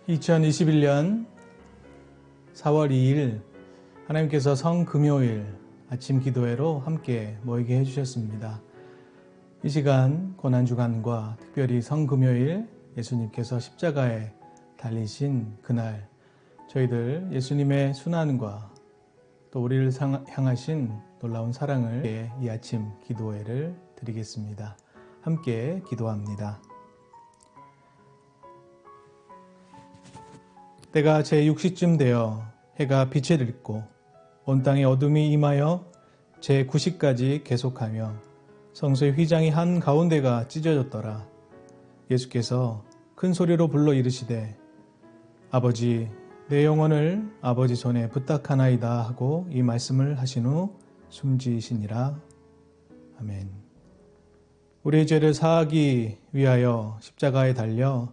2021년 4월 2일 하나님께서 성금요일 아침 기도회로 함께 모이게 해주셨습니다. 이 시간 고난주간과 특별히 성금요일 예수님께서 십자가에 달리신 그날 저희들 예수님의 순환과 또 우리를 향하신 놀라운 사랑을 이 아침 기도회를 드리겠습니다. 함께 기도합니다. 때가 제6시쯤 되어 해가 빛을 잃고 온 땅에 어둠이 임하여 제9시까지 계속하며 성소의 휘장이 한 가운데가 찢어졌더라. 예수께서 큰 소리로 불러 이르시되 아버지 내 영혼을 아버지 손에 부탁하나이다 하고 이 말씀을 하신 후 숨지시니라. 아멘. 우리의 죄를 사하기 위하여 십자가에 달려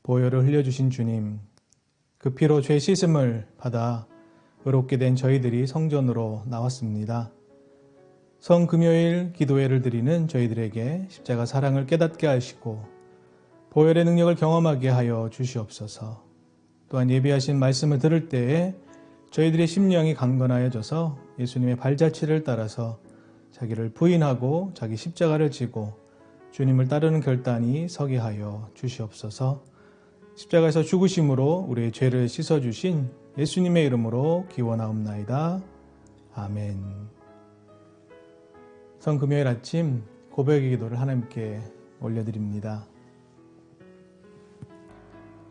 보혈을 흘려주신 주님, 그 피로 죄 씻음을 받아 의롭게 된 저희들이 성전으로 나왔습니다. 성금요일 기도회를 드리는 저희들에게 십자가 사랑을 깨닫게 하시고 보혈의 능력을 경험하게 하여 주시옵소서. 또한 예비하신 말씀을 들을 때에 저희들의 심령이 강건하여져서 예수님의 발자취를 따라서 자기를 부인하고 자기 십자가를 지고 주님을 따르는 결단이 서게 하여 주시옵소서. 십자가에서 죽으심으로 우리의 죄를 씻어주신 예수님의 이름으로 기원하옵나이다. 아멘. 성금요일 아침 고백의 기도를 하나님께 올려드립니다.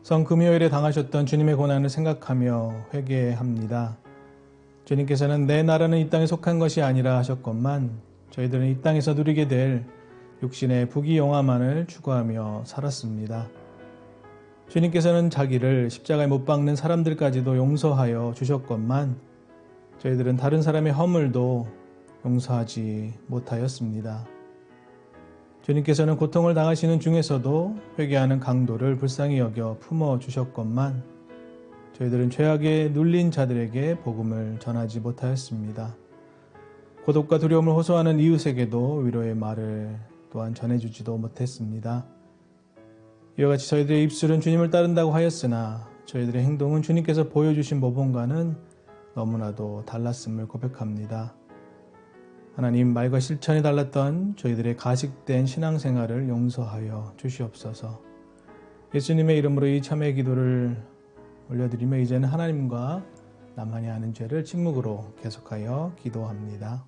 성금요일에 당하셨던 주님의 고난을 생각하며 회개합니다. 주님께서는 내 나라는 이 땅에 속한 것이 아니라 하셨건만 저희들은 이 땅에서 누리게 될 육신의 부귀영화만을 추구하며 살았습니다. 주님께서는 자기를 십자가에 못 박는 사람들까지도 용서하여 주셨건만 저희들은 다른 사람의 허물도 용서하지 못하였습니다. 주님께서는 고통을 당하시는 중에서도 회개하는 강도를 불쌍히 여겨 품어주셨건만 저희들은 죄악에 눌린 자들에게 복음을 전하지 못하였습니다. 고독과 두려움을 호소하는 이웃에게도 위로의 말을 또한 전해주지도 못했습니다. 이와 같이 저희들의 입술은 주님을 따른다고 하였으나 저희들의 행동은 주님께서 보여주신 모범과는 너무나도 달랐음을 고백합니다. 하나님, 말과 실천이 달랐던 저희들의 가식된 신앙생활을 용서하여 주시옵소서. 예수님의 이름으로 이 참회 기도를 올려드리며 이제는 하나님과 나만이 아는 죄를 침묵으로 계속하여 기도합니다.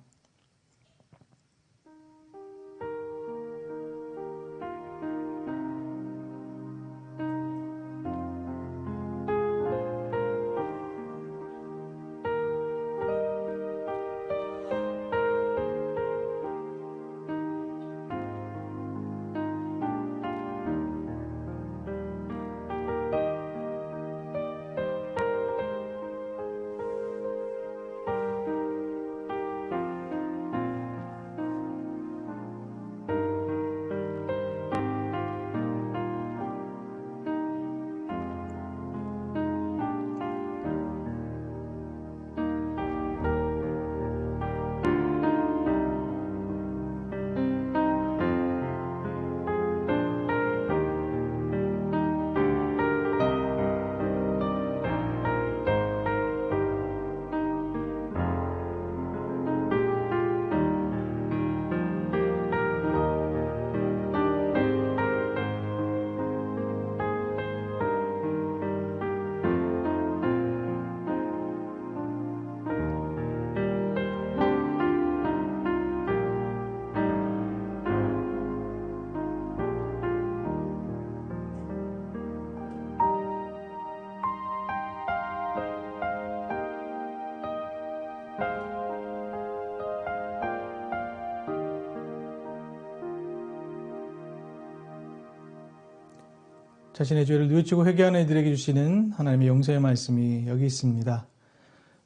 자신의 죄를 뉘우치고 회개하는 이들에게 주시는 하나님의 용서의 말씀이 여기 있습니다.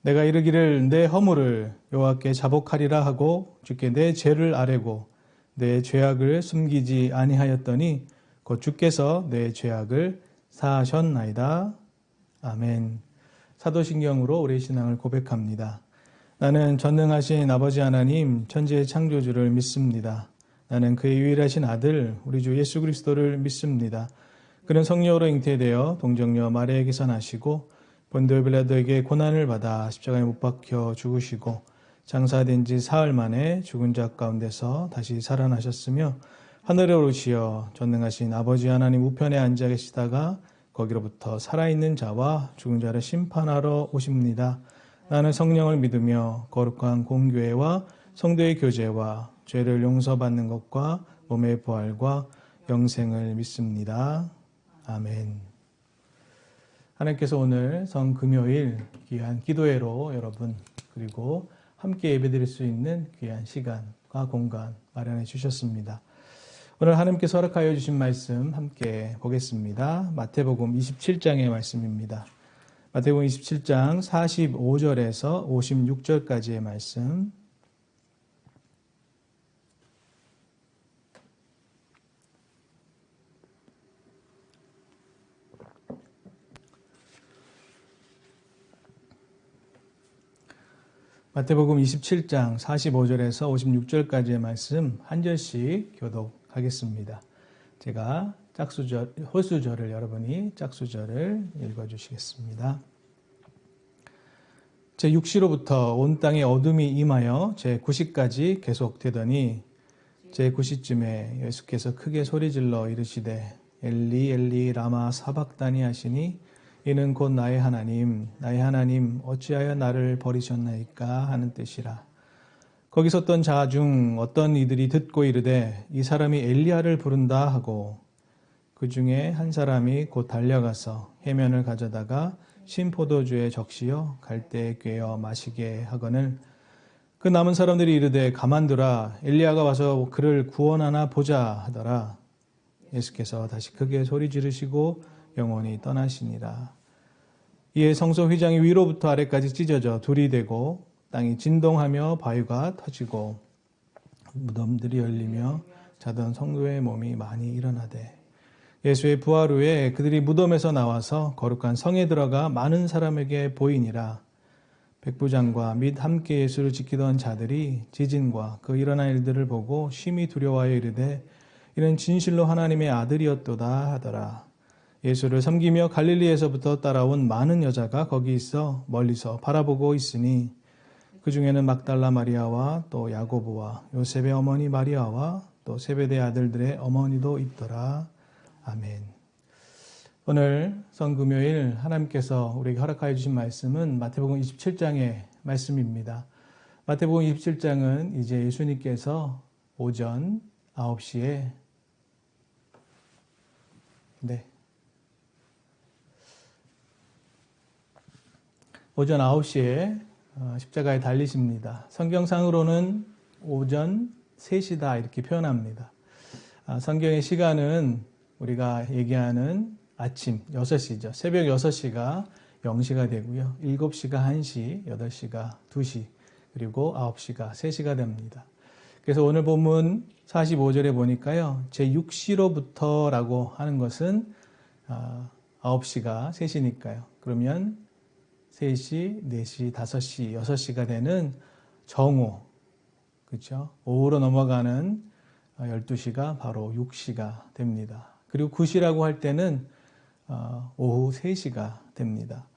내가 이르기를 내 허물을 여호와께 자복하리라 하고 주께 내 죄를 아뢰고 내 죄악을 숨기지 아니하였더니 곧 주께서 내 죄악을 사하셨나이다. 아멘. 사도신경으로 우리의 신앙을 고백합니다. 나는 전능하신 아버지 하나님 천지의 창조주를 믿습니다. 나는 그의 유일하신 아들 우리 주 예수 그리스도를 믿습니다. 그는 성령으로 잉태되어 동정녀 마리아에게서 나시고 본디오 빌라도에게 고난을 받아 십자가에 못 박혀 죽으시고 장사된 지 사흘 만에 죽은 자 가운데서 다시 살아나셨으며 하늘에 오르시어 전능하신 아버지 하나님 우편에 앉아 계시다가 거기로부터 살아있는 자와 죽은 자를 심판하러 오십니다. 나는 성령을 믿으며 거룩한 공교회와 성도의 교제와 죄를 용서받는 것과 몸의 부활과 영생을 믿습니다. 아멘. 하나님께서 오늘 성금요일 귀한 기도회로 여러분 그리고 함께 예배드릴 수 있는 귀한 시간과 공간 마련해 주셨습니다. 오늘 하나님께서 허락하여 주신 말씀 함께 보겠습니다. 마태복음 27장의 말씀입니다. 마태복음 27장 45절에서 56절까지의 말씀. 마태복음 27장 45절에서 56절까지의 말씀 한 절씩 교독하겠습니다. 제가 홀수절을 여러분이 짝수절을 읽어주시겠습니다. 제6시로부터 온 땅에 어둠이 임하여 제9시까지 계속되더니 제9시쯤에 예수께서 크게 소리질러 이르시되 엘리 엘리 라마 사박다니 하시니 이는 곧 나의 하나님 어찌하여 나를 버리셨나이까 하는 뜻이라. 거기 섰던 자 중 어떤 이들이 듣고 이르되 이 사람이 엘리야를 부른다 하고 그 중에 한 사람이 곧 달려가서 해면을 가져다가 신 포도주에 적시어 갈대에 꿰어 마시게 하거늘 그 남은 사람들이 이르되 가만두라 엘리야가 와서 그를 구원하나 보자 하더라. 예수께서 다시 크게 소리 지르시고 영원히 떠나시니라. 이에 성소 휘장이 위로부터 아래까지 찢어져 둘이 되고 땅이 진동하며 바위가 터지고 무덤들이 열리며 자던 성도의 몸이 많이 일어나되 예수의 부활 후에 그들이 무덤에서 나와서 거룩한 성에 들어가 많은 사람에게 보이니라. 백부장과 및 함께 예수를 지키던 자들이 지진과 그 일어난 일들을 보고 심히 두려워하여 이르되 이는 진실로 하나님의 아들이었도다 하더라. 예수를 섬기며 갈릴리에서부터 따라온 많은 여자가 거기 있어 멀리서 바라보고 있으니 그 중에는 막달라 마리아와 또 야고보와 요셉의 어머니 마리아와 또 세베대 아들들의 어머니도 있더라. 아멘. 오늘 성금요일 하나님께서 우리에게 허락하여 주신 말씀은 마태복음 27장의 말씀입니다. 마태복음 27장은 이제 예수님께서 오전 9시에 오전 9시에 십자가에 달리십니다. 성경상으로는 오전 3시다 이렇게 표현합니다. 성경의 시간은 우리가 얘기하는 아침 6시죠. 새벽 6시가 0시가 되고요. 7시가 1시, 8시가 2시, 그리고 9시가 3시가 됩니다. 그래서 오늘 본문 45절에 보니까요. 제6시로부터라고 하는 것은 9시가 3시니까요. 그러면 3시, 4시, 5시, 6시가 되는 정오, 그렇죠? 오후로 넘어가는 12시가 바로 6시가 됩니다. 그리고 9시라고 할 때는 오후 3시가 됩니다.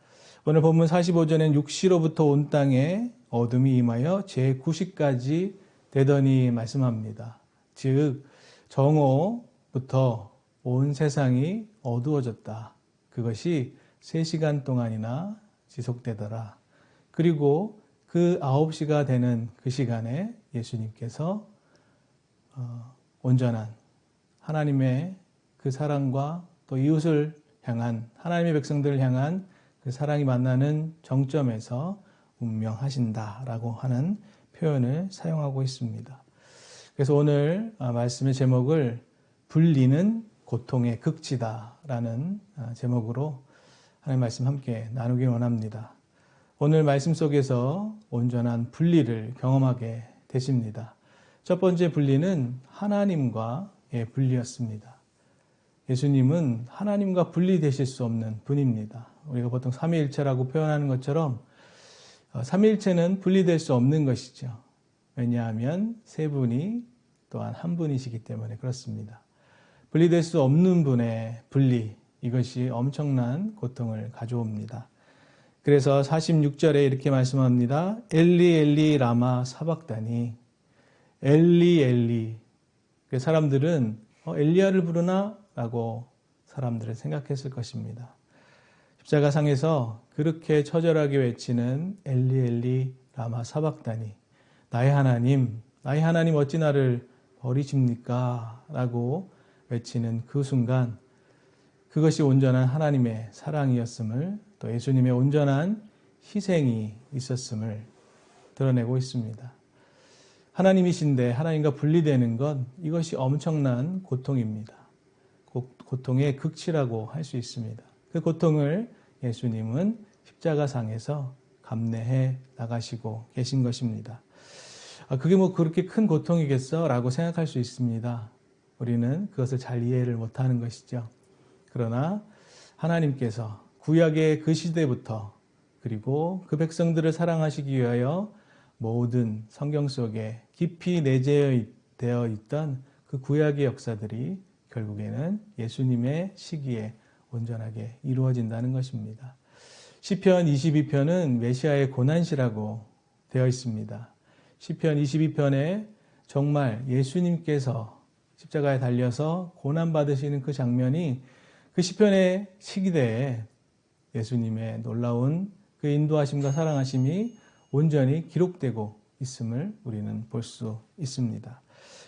오늘 본문 45절엔 6시로부터 온 땅에 어둠이 임하여 제9시까지 되더니 말씀합니다. 즉 정오부터 온 세상이 어두워졌다. 그것이 3시간 동안이나 지속되더라. 그리고 그 9시가 되는 그 시간에 예수님께서 온전한 하나님의 그 사랑과 또 이웃을 향한 하나님의 백성들을 향한 그 사랑이 만나는 정점에서 운명하신다라고 하는 표현을 사용하고 있습니다. 그래서 오늘 말씀의 제목을 불리는 고통의 극치다라는 제목으로 하나님 말씀 함께 나누기 원합니다. 오늘 말씀 속에서 온전한 분리를 경험하게 되십니다. 첫 번째 분리는 하나님과의 분리였습니다. 예수님은 하나님과 분리되실 수 없는 분입니다. 우리가 보통 삼위일체라고 표현하는 것처럼 삼위일체는 분리될 수 없는 것이죠. 왜냐하면 세 분이 또한 한 분이시기 때문에 그렇습니다. 분리될 수 없는 분의 분리, 이것이 엄청난 고통을 가져옵니다. 그래서 46절에 이렇게 말씀합니다. 엘리 엘리 라마 사박다니. 엘리 엘리. 사람들은 엘리야를 부르나? 라고 사람들은 생각했을 것입니다. 십자가상에서 그렇게 처절하게 외치는 엘리 엘리 라마 사박다니. 나의 하나님 어찌 나를 버리십니까? 라고 외치는 그 순간 그것이 온전한 하나님의 사랑이었음을, 또 예수님의 온전한 희생이 있었음을 드러내고 있습니다. 하나님이신데 하나님과 분리되는 것, 이것이 엄청난 고통입니다. 고통의 극치라고 할 수 있습니다. 그 고통을 예수님은 십자가상에서 감내해 나가시고 계신 것입니다. 그게 뭐 그렇게 큰 고통이겠어? 라고 생각할 수 있습니다. 우리는 그것을 잘 이해를 못하는 것이죠. 그러나 하나님께서 구약의 그 시대부터 그리고 그 백성들을 사랑하시기 위하여 모든 성경 속에 깊이 내재되어 있던 그 구약의 역사들이 결국에는 예수님의 시기에 온전하게 이루어진다는 것입니다. 시편 22편은 메시아의 고난시라고 되어 있습니다. 시편 22편에 정말 예수님께서 십자가에 달려서 고난받으시는 그 장면이 그 시편의 시기대에 예수님의 놀라운 그 인도하심과 사랑하심이 온전히 기록되고 있음을 우리는 볼 수 있습니다.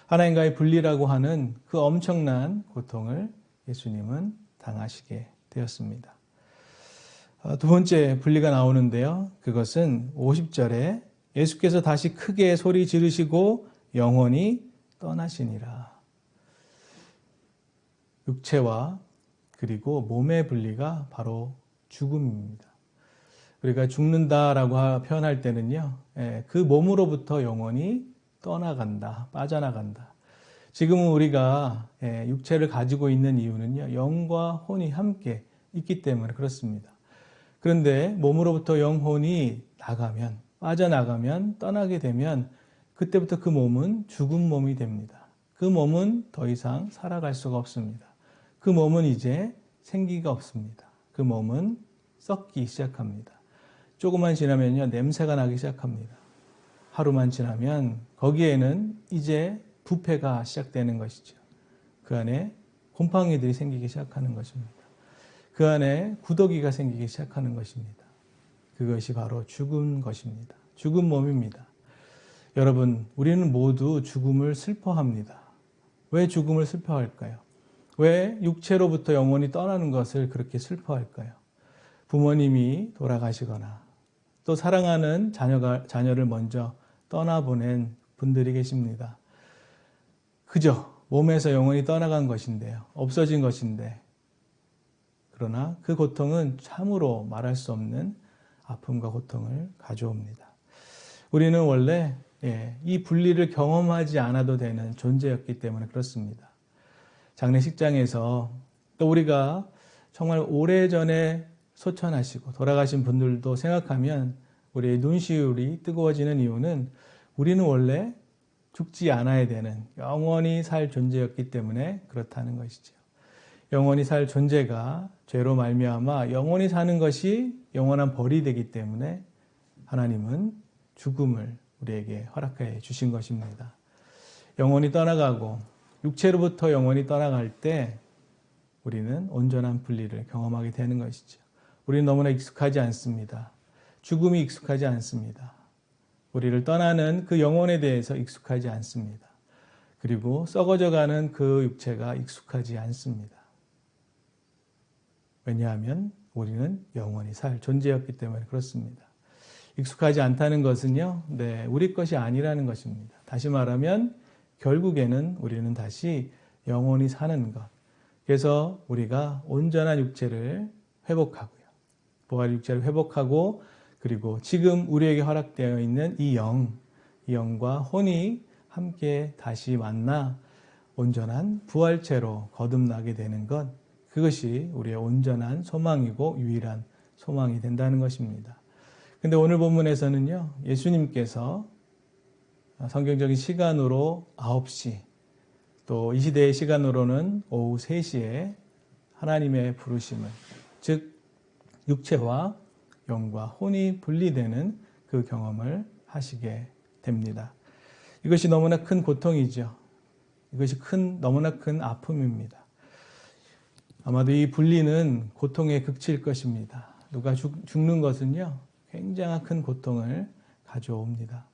하나님과의 분리라고 하는 그 엄청난 고통을 예수님은 당하시게 되었습니다. 두 번째 분리가 나오는데요. 그것은 50절에 예수께서 다시 크게 소리 지르시고 영원히 떠나시니라. 육체와 그리고 몸의 분리가 바로 죽음입니다. 우리가 죽는다라고 표현할 때는요, 그 몸으로부터 영원히 떠나간다, 빠져나간다. 지금은 우리가 육체를 가지고 있는 이유는요, 영과 혼이 함께 있기 때문에 그렇습니다. 그런데 몸으로부터 영혼이 나가면, 빠져나가면, 떠나게 되면 그때부터 그 몸은 죽은 몸이 됩니다. 그 몸은 더 이상 살아갈 수가 없습니다. 그 몸은 이제 생기가 없습니다. 그 몸은 썩기 시작합니다. 조금만 지나면요, 냄새가 나기 시작합니다. 하루만 지나면 거기에는 이제 부패가 시작되는 것이죠. 그 안에 곰팡이들이 생기기 시작하는 것입니다. 그 안에 구더기가 생기기 시작하는 것입니다. 그것이 바로 죽은 것입니다. 죽은 몸입니다. 여러분, 우리는 모두 죽음을 슬퍼합니다. 왜 죽음을 슬퍼할까요? 왜 육체로부터 영혼이 떠나는 것을 그렇게 슬퍼할까요? 부모님이 돌아가시거나 또 사랑하는 자녀를 먼저 떠나보낸 분들이 계십니다. 그저 몸에서 영혼이 떠나간 것인데요. 없어진 것인데. 그러나 그 고통은 참으로 말할 수 없는 아픔과 고통을 가져옵니다. 우리는 원래 이 분리를 경험하지 않아도 되는 존재였기 때문에 그렇습니다. 장례식장에서 또 우리가 정말 오래전에 소천하시고 돌아가신 분들도 생각하면 우리의 눈시울이 뜨거워지는 이유는 우리는 원래 죽지 않아야 되는 영원히 살 존재였기 때문에 그렇다는 것이죠. 영원히 살 존재가 죄로 말미암아 영원히 사는 것이 영원한 벌이 되기 때문에 하나님은 죽음을 우리에게 허락해 주신 것입니다. 영원히 떠나가고 육체로부터 영원히 떠나갈 때 우리는 온전한 분리를 경험하게 되는 것이죠. 우리는 너무나 익숙하지 않습니다. 죽음이 익숙하지 않습니다. 우리를 떠나는 그 영혼에 대해서 익숙하지 않습니다. 그리고 썩어져가는 그 육체가 익숙하지 않습니다. 왜냐하면 우리는 영원히 살 존재였기 때문에 그렇습니다. 익숙하지 않다는 것은요, 우리 것이 아니라는 것입니다. 다시 말하면 결국에는 우리는 다시 영원히 사는 것. 그래서 우리가 온전한 육체를 회복하고요. 부활 육체를 회복하고 그리고 지금 우리에게 허락되어 있는 이 영과 혼이 함께 다시 만나 온전한 부활체로 거듭나게 되는 것, 그것이 우리의 온전한 소망이고 유일한 소망이 된다는 것입니다. 근데 오늘 본문에서는요, 예수님께서 성경적인 시간으로 9시, 또 이 시대의 시간으로는 오후 3시에 하나님의 부르심을, 즉 육체와 영과 혼이 분리되는 그 경험을 하시게 됩니다. 이것이 너무나 큰 고통이죠. 이것이 너무나 큰 아픔입니다. 아마도 이 분리는 고통의 극치일 것입니다. 누가 죽는 것은요, 굉장한 큰 고통을 가져옵니다.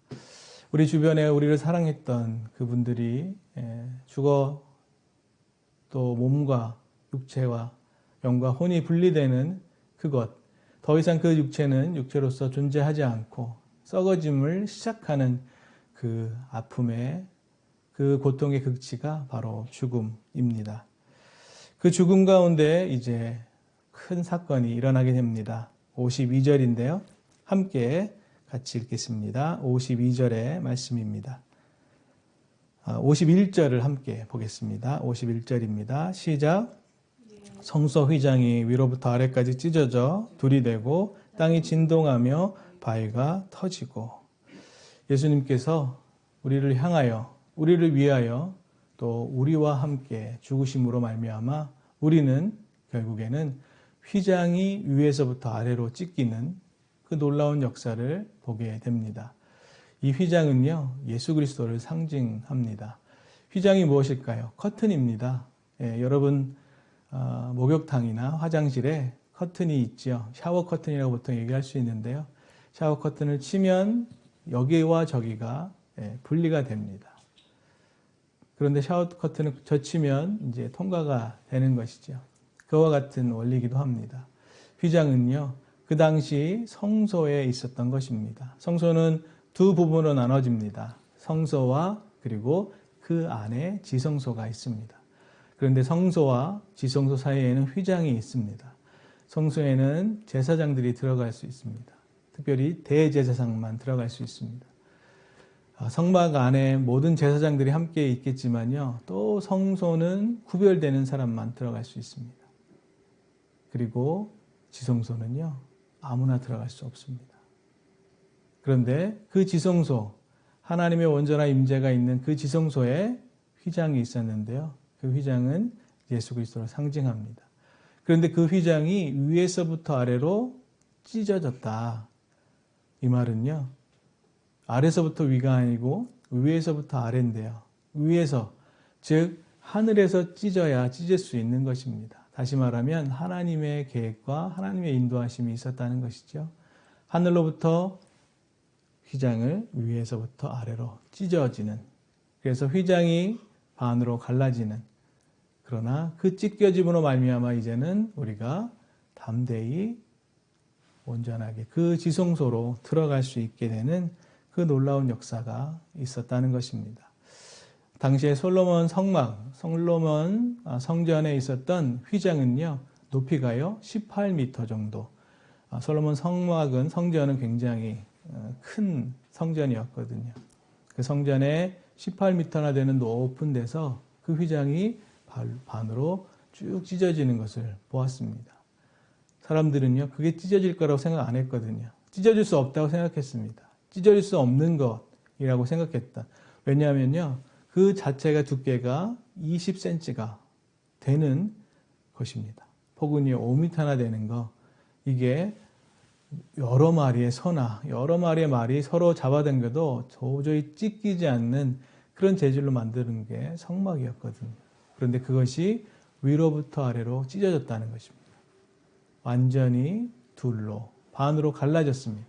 우리 주변에 우리를 사랑했던 그분들이 죽어 또 몸과 육체와 영과 혼이 분리되는 그것, 더 이상 그 육체는 육체로서 존재하지 않고 썩어짐을 시작하는 그 아픔의 그 고통의 극치가 바로 죽음입니다. 그 죽음 가운데 이제 큰 사건이 일어나게 됩니다. 52절인데요. 함께 같이 읽겠습니다. 52절의 말씀입니다. 51절을 함께 보겠습니다. 51절입니다. 시작. 성소 휘장이 위로부터 아래까지 찢어져 둘이 되고 땅이 진동하며 바위가 터지고. 예수님께서 우리를 향하여, 우리를 위하여 또 우리와 함께 죽으심으로 말미암아 우리는 결국에는 휘장이 위에서부터 아래로 찢기는 그 놀라운 역사를 보게 됩니다. 이 휘장은요, 예수 그리스도를 상징합니다. 휘장이 무엇일까요? 커튼입니다. 여러분 목욕탕이나 화장실에 커튼이 있죠. 샤워 커튼이라고 보통 얘기할 수 있는데요. 샤워 커튼을 치면 여기와 저기가 분리가 됩니다. 그런데 샤워 커튼을 젖히면 이제 통과가 되는 것이죠. 그와 같은 원리이기도 합니다. 휘장은요, 그 당시 성소에 있었던 것입니다. 성소는 두 부분으로 나눠집니다. 성소와 그리고 그 안에 지성소가 있습니다. 그런데 성소와 지성소 사이에는 휘장이 있습니다. 성소에는 제사장들이 들어갈 수 있습니다. 특별히 대제사장만 들어갈 수 있습니다. 성막 안에 모든 제사장들이 함께 있겠지만요, 또 성소는 구별되는 사람만 들어갈 수 있습니다. 그리고 지성소는요, 아무나 들어갈 수 없습니다. 그런데 그 지성소, 하나님의 온전한 임재가 있는 그 지성소에 휘장이 있었는데요. 그 휘장은 예수 그리스도를 상징합니다. 그런데 그 휘장이 위에서부터 아래로 찢어졌다. 이 말은요, 아래서부터 위가 아니고 위에서부터 아래인데요. 위에서, 즉 하늘에서 찢을 수 있는 것입니다. 다시 말하면 하나님의 계획과 하나님의 인도하심이 있었다는 것이죠. 하늘로부터 휘장을 위에서부터 아래로 찢어지는, 그래서 휘장이 반으로 갈라지는, 그러나 그 찢겨짐으로 말미암아 이제는 우리가 담대히 온전하게 그 지성소로 들어갈 수 있게 되는 그 놀라운 역사가 있었다는 것입니다. 당시에 솔로몬 성전에 있었던 휘장은요, 높이가요 18m 정도. 솔로몬 성전은 굉장히 큰 성전이었거든요. 그 성전에 18m나 되는 높은 데서 그 휘장이 반으로 쭉 찢어지는 것을 보았습니다. 사람들은요, 그게 찢어질 거라고 생각 안 했거든요. 찢어질 수 없다고 생각했습니다. 찢어질 수 없는 것이라고 생각했다. 왜냐하면요, 그 자체가 두께가 20cm가 되는 것입니다. 폭은이 5m나 되는 거, 이게 여러 마리의 소나 여러 마리의 말이 서로 잡아당겨도 도저히 찢기지 않는 그런 재질로 만드는 게 성막이었거든요. 그런데 그것이 위로부터 아래로 찢어졌다는 것입니다. 완전히 둘로, 반으로 갈라졌습니다.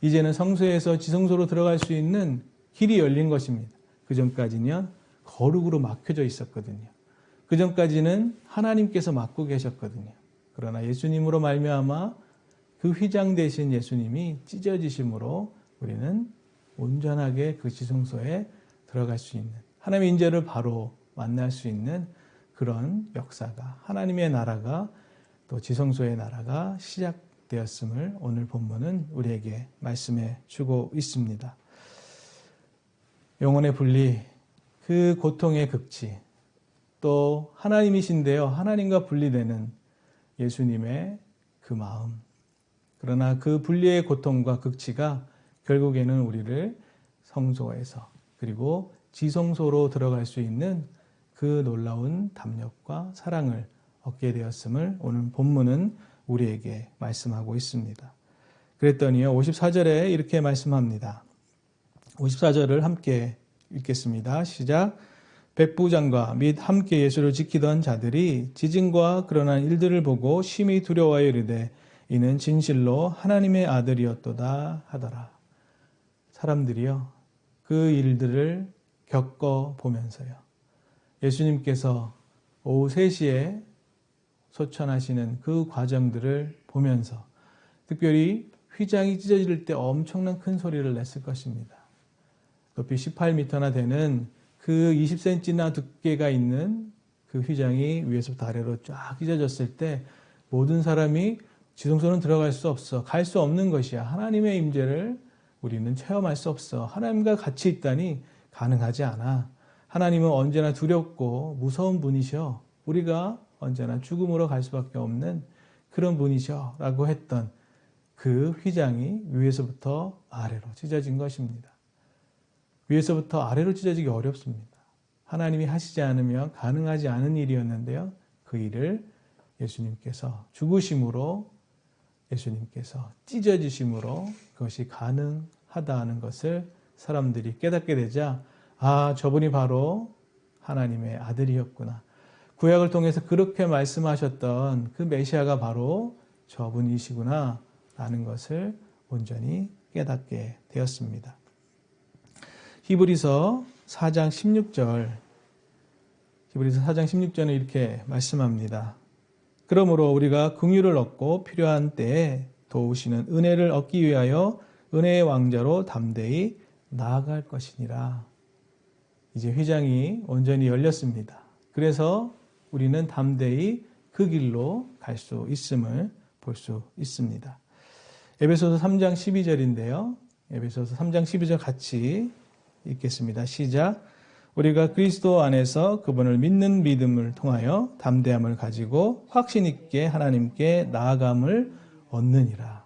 이제는 성소에서 지성소로 들어갈 수 있는 길이 열린 것입니다. 그 전까지는 거룩으로 막혀져 있었거든요. 그 전까지는 하나님께서 막고 계셨거든요. 그러나 예수님으로 말미암아 그 휘장 되신 예수님이 찢어지심으로 우리는 온전하게 그 지성소에 들어갈 수 있는, 하나님의 인재를 바로 만날 수 있는 그런 역사가, 하나님의 나라가, 또 지성소의 나라가 시작되었음을 오늘 본문은 우리에게 말씀해 주고 있습니다. 영혼의 분리, 그 고통의 극치, 또 하나님이신데요, 하나님과 분리되는 예수님의 그 마음, 그러나 그 분리의 고통과 극치가 결국에는 우리를 성소에서 그리고 지성소로 들어갈 수 있는 그 놀라운 담력과 사랑을 얻게 되었음을 오늘 본문은 우리에게 말씀하고 있습니다. 그랬더니요, 54절에 이렇게 말씀합니다. 54절을 함께 읽겠습니다. 시작. 백부장과 및 함께 예수를 지키던 자들이 지진과 그러한 일들을 보고 심히 두려워하여 이르되 이는 진실로 하나님의 아들이었도다 하더라. 사람들이요, 그 일들을 겪어보면서요, 예수님께서 오후 3시에 소천하시는 그 과정들을 보면서 특별히 휘장이 찢어질 때 엄청난 큰 소리를 냈을 것입니다. 높이 18m나 되는 그 20cm나 두께가 있는 그 휘장이 위에서부터 아래로 쫙 찢어졌을 때 모든 사람이 지성소는 들어갈 수 없어. 갈 수 없는 것이야. 하나님의 임재를 우리는 체험할 수 없어. 하나님과 같이 있다니 가능하지 않아. 하나님은 언제나 두렵고 무서운 분이셔. 우리가 언제나 죽음으로 갈 수밖에 없는 그런 분이셔. 라고 했던 그 휘장이 위에서부터 아래로 찢어진 것입니다. 위에서부터 아래로 찢어지기 어렵습니다. 하나님이 하시지 않으면 가능하지 않은 일이었는데요. 그 일을 예수님께서 죽으심으로, 예수님께서 찢어지심으로 그것이 가능하다는 것을 사람들이 깨닫게 되자, 아, 저분이 바로 하나님의 아들이었구나. 구약을 통해서 그렇게 말씀하셨던 그 메시아가 바로 저분이시구나 라는 것을 온전히 깨닫게 되었습니다. 히브리서 4장 16절, 히브리서 4장 16절은 이렇게 말씀합니다. 그러므로 우리가 긍휼을 얻고 필요한 때에 도우시는 은혜를 얻기 위하여 은혜의 왕자로 담대히 나아갈 것이니라. 이제 휘장이 온전히 열렸습니다. 그래서 우리는 담대히 그 길로 갈 수 있음을 볼 수 있습니다. 에베소서 3장 12절인데요. 에베소서 3장 12절 같이 읽겠습니다. 시작. 우리가 그리스도 안에서 그분을 믿는 믿음을 통하여 담대함을 가지고 확신 있게 하나님께 나아감을 얻느니라.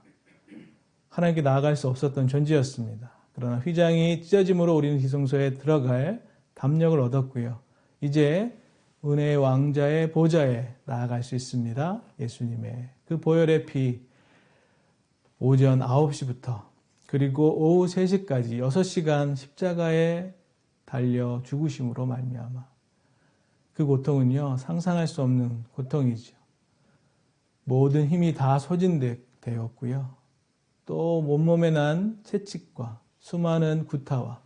하나님께 나아갈 수 없었던 존재였습니다. 그러나 휘장이 찢어짐으로 우리는 지성소에 들어갈 담력을 얻었고요. 이제 은혜의 왕자의 보좌에 나아갈 수 있습니다. 예수님의 그 보혈의 피, 오전 9시부터 그리고 오후 3시까지 6시간 십자가에 달려 죽으심으로 말미암아 그 고통은요, 상상할 수 없는 고통이죠. 모든 힘이 다 소진되었고요. 또 온몸에 난 채찍과 수많은 구타와,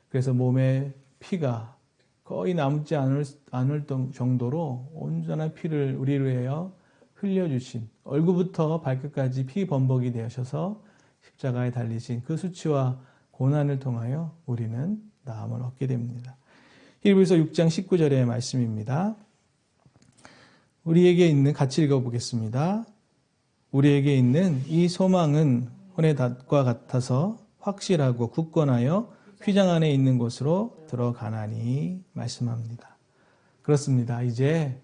그래서 몸에 피가 거의 남지 않을 정도로 온전한 피를 우리를 위하여 흘려주신, 얼굴부터 발끝까지 피 범벅이 되셔서 십자가에 달리신 그 수치와 고난을 통하여 우리는 나음을 얻게 됩니다. 히브리서 6장 19절의 말씀입니다. 우리에게 있는, 같이 읽어보겠습니다. 우리에게 있는 이 소망은 혼의 닷과 같아서 확실하고 굳건하여 휘장 안에 있는 곳으로 들어가나니 말씀합니다. 그렇습니다. 이제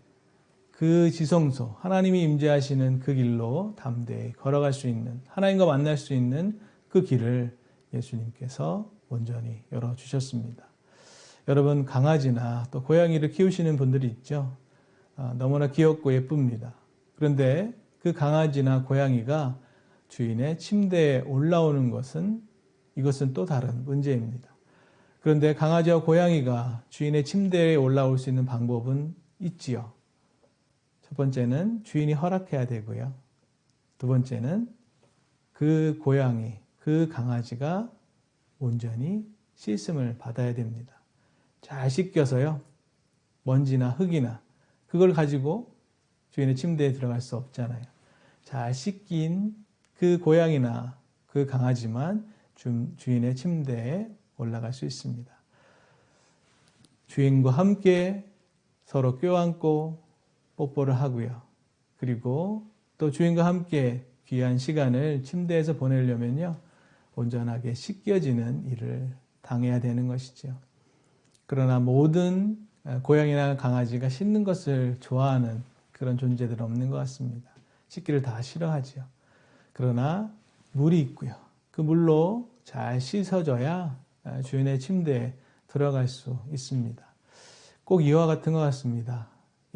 그 지성소, 하나님이 임재하시는 그 길로 담대히 걸어갈 수 있는, 하나님과 만날 수 있는 그 길을 예수님께서 온전히 열어주셨습니다. 여러분, 강아지나 또 고양이를 키우시는 분들이 있죠. 너무나 귀엽고 예쁩니다. 그런데 그 강아지나 고양이가 주인의 침대에 올라오는 것은, 이것은 또 다른 문제입니다. 그런데 강아지와 고양이가 주인의 침대에 올라올 수 있는 방법은 있지요. 첫 번째는 주인이 허락해야 되고요. 두 번째는 그 고양이, 그 강아지가 온전히 씻음을 받아야 됩니다. 잘 씻겨서요, 먼지나 흙이나 그걸 가지고 주인의 침대에 들어갈 수 없잖아요. 잘 씻긴 그 고양이나 그 강아지만 주인의 침대에 올라갈 수 있습니다. 주인과 함께 서로 껴안고 뽀뽀를 하고요. 그리고 또 주인과 함께 귀한 시간을 침대에서 보내려면요, 온전하게 씻겨지는 일을 당해야 되는 것이죠. 그러나 모든 고양이나 강아지가 씻는 것을 좋아하는 그런 존재들은 없는 것 같습니다. 씻기를 다 싫어하죠. 그러나 물이 있고요. 그 물로 잘 씻어줘야 주인의 침대에 들어갈 수 있습니다. 꼭 이와 같은 것 같습니다.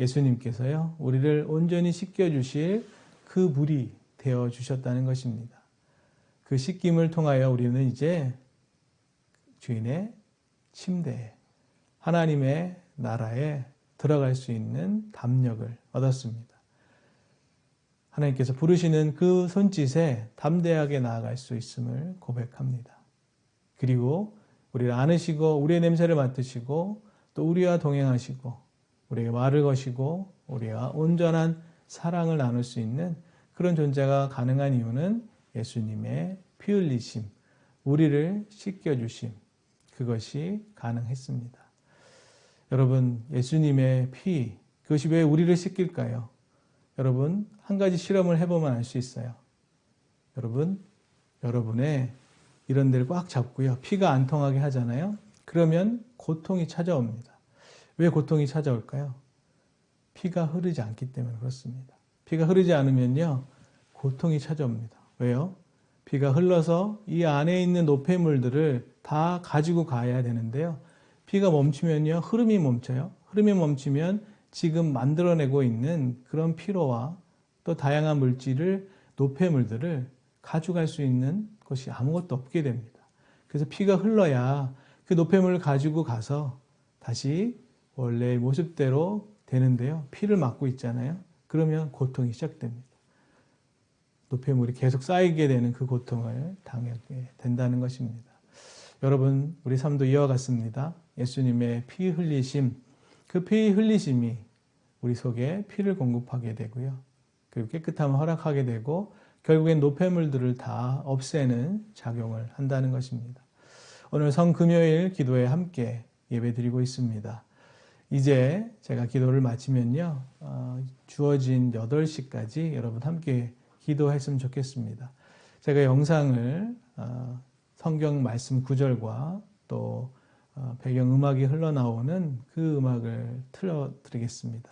예수님께서요, 우리를 온전히 씻겨주실 그 물이 되어주셨다는 것입니다. 그 씻김을 통하여 우리는 이제 주인의 침대에, 하나님의 나라에 들어갈 수 있는 담력을 얻었습니다. 하나님께서 부르시는 그 손짓에 담대하게 나아갈 수 있음을 고백합니다. 그리고 우리를 안으시고 우리의 냄새를 맡으시고 또 우리와 동행하시고 우리에게 말을 거시고 우리와 온전한 사랑을 나눌 수 있는 그런 존재가 가능한 이유는 예수님의 피 흘리심, 우리를 씻겨주심, 그것이 가능했습니다. 여러분, 예수님의 피, 그것이 왜 우리를 씻길까요? 여러분, 한 가지 실험을 해보면 알 수 있어요. 여러분의 이런 데를 꽉 잡고요. 피가 안 통하게 하잖아요. 그러면 고통이 찾아옵니다. 왜 고통이 찾아올까요? 피가 흐르지 않기 때문에 그렇습니다. 피가 흐르지 않으면요, 고통이 찾아옵니다. 왜요? 피가 흘러서 이 안에 있는 노폐물들을 다 가지고 가야 되는데요. 피가 멈추면요, 흐름이 멈춰요. 흐름이 멈추면 지금 만들어내고 있는 그런 피로와 또 다양한 물질을, 노폐물들을 가져갈 수 있는 것이 아무것도 없게 됩니다. 그래서 피가 흘러야 그 노폐물을 가지고 가서 다시 원래의 모습대로 되는데요. 피를 막고 있잖아요. 그러면 고통이 시작됩니다. 노폐물이 계속 쌓이게 되는 그 고통을 당하게 된다는 것입니다. 여러분, 우리 삶도 이와 같습니다. 예수님의 피 흘리심, 그 피 흘리심이 우리 속에 피를 공급하게 되고요. 그리고 깨끗함을 허락하게 되고 결국엔 노폐물들을 다 없애는 작용을 한다는 것입니다. 오늘 성금요일 기도에 함께 예배드리고 있습니다. 이제 제가 기도를 마치면요, 주어진 8시까지 여러분 함께 기도했으면 좋겠습니다. 제가 영상을 성경 말씀 구절과 또 배경 음악이 흘러나오는 그 음악을 틀어드리겠습니다.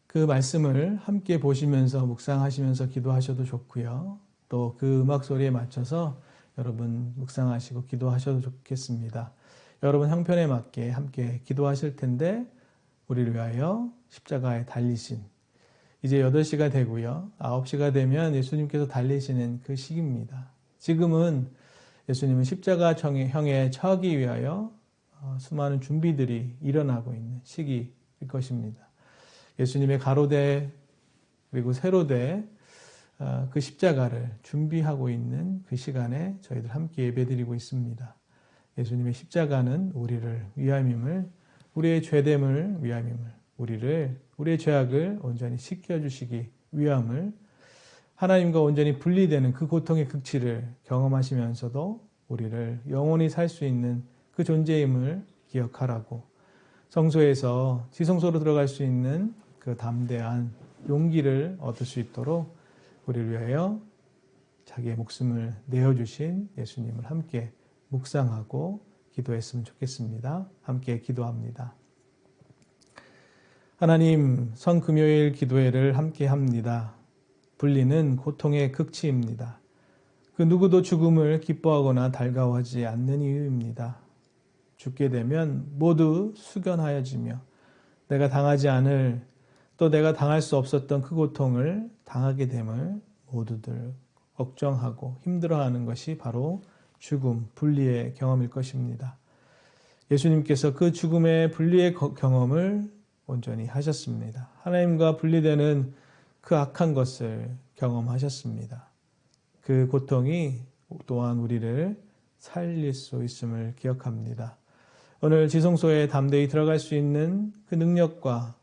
그 말씀을 함께 보시면서 묵상하시면서 기도하셔도 좋고요. 또 그 음악 소리에 맞춰서 여러분 묵상하시고 기도하셔도 좋겠습니다. 여러분 형편에 맞게 함께 기도하실 텐데 우리를 위하여 십자가에 달리신, 이제 8시가 되고요. 9시가 되면 예수님께서 달리시는 그 시기입니다. 지금은 예수님은 십자가형에 처하기 위하여 수많은 준비들이 일어나고 있는 시기일 것입니다. 예수님의 가로대 그리고 세로대 그 십자가를 준비하고 있는 그 시간에 저희들 함께 예배드리고 있습니다. 예수님의 십자가는 우리를 위함임을, 우리의 죄됨을 위함임을, 우리의 죄악을 온전히 씻겨주시기 위함을, 하나님과 온전히 분리되는 그 고통의 극치를 경험하시면서도 우리를 영원히 살 수 있는 그 존재임을 기억하라고, 성소에서 지성소로 들어갈 수 있는 그 담대한 용기를 얻을 수 있도록 우리를 위하여 자기의 목숨을 내어주신 예수님을 함께 묵상하고 기도했으면 좋겠습니다. 함께 기도합니다. 하나님, 성금요일 기도회를 함께 합니다. 분리는 고통의 극치입니다. 그 누구도 죽음을 기뻐하거나 달가워하지 않는 이유입니다. 죽게 되면 모두 숙연하여지며 내가 당하지 않을, 또 내가 당할 수 없었던 그 고통을 당하게 됨을 모두들 걱정하고 힘들어하는 것이 바로 죽음, 분리의 경험일 것입니다. 예수님께서 그 죽음의 분리의 경험을 온전히 하셨습니다. 하나님과 분리되는 그 악한 것을 경험하셨습니다. 그 고통이 또한 우리를 살릴 수 있음을 기억합니다. 오늘 지성소에 담대히 들어갈 수 있는 그 능력과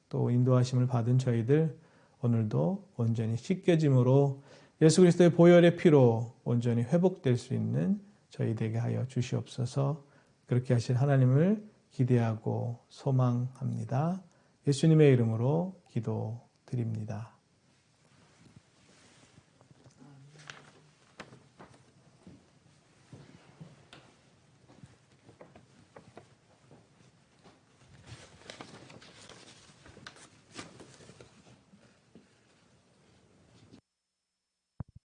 또 인도하심을 받은 저희들, 오늘도 온전히 씻겨짐으로 예수 그리스도의 보혈의 피로 온전히 회복될 수 있는 저희 되게 하여 주시옵소서. 그렇게 하실 하나님을 기대하고 소망합니다. 예수님의 이름으로 기도드립니다.